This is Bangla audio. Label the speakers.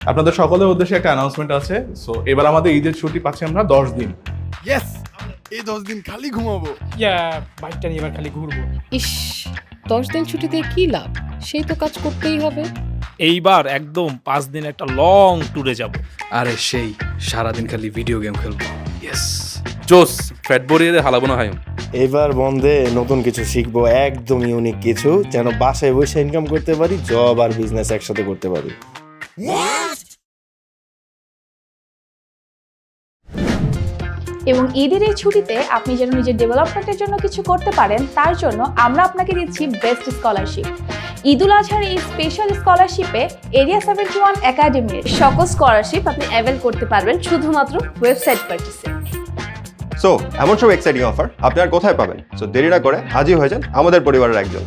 Speaker 1: আপনাদের সকলের উদ্দেশ্যে একটা অ্যানাউন্সমেন্ট আছে। সো এবার আমাদের ঈদের ছুটি পাচ্ছি আমরা 10 দিন।
Speaker 2: ইয়েস, এই 10 দিন খালি ঘুমাবো।
Speaker 3: বাইকটা নিয়ে এবার খালি ঘুরবো।
Speaker 4: ইস, 10 দিন ছুটিতে কি লাভ? সেই তো কাজ করতেই হবে।
Speaker 3: এইবার একদম 5 দিন একটা লং ট্যুরে যাব।
Speaker 5: আরে সেই সারাদিন খালি ভিডিও গেম খেলবো। ইয়েস,
Speaker 6: জোস ফ্যাট বরিয়ে হালাবো না হায়ম।
Speaker 7: এবার বন্ধে নতুন কিছু শিখবো, একদম ইউনিক কিছু, যেন বাসায় বসে ইনকাম করতে পারি, জব আর বিজনেস একসাথে করতে পারি।
Speaker 8: এবং ঈদের এই ছুটিতে আপনি যেন নিজের ডেভেলপমেন্টের জন্য কিছু করতে পারেন, তার জন্য আমরা আপনাকে দিচ্ছি বেস্ট স্কলারশিপ। ঈদুল আজহার এই স্পেশাল স্কলারশিপে এরিয়া 71 একাডেমির সকল স্কলারশিপ আপনি অ্যাভেল করতে পারবেন শুধুমাত্র ওয়েবসাইট পারচেসে।
Speaker 9: সো এমন সব এক্সাইটিং অফার আপনি আর কোথায় পাবেন? সো দেরি না করে আজই হয়ে যান আমাদের পরিবারের একজন।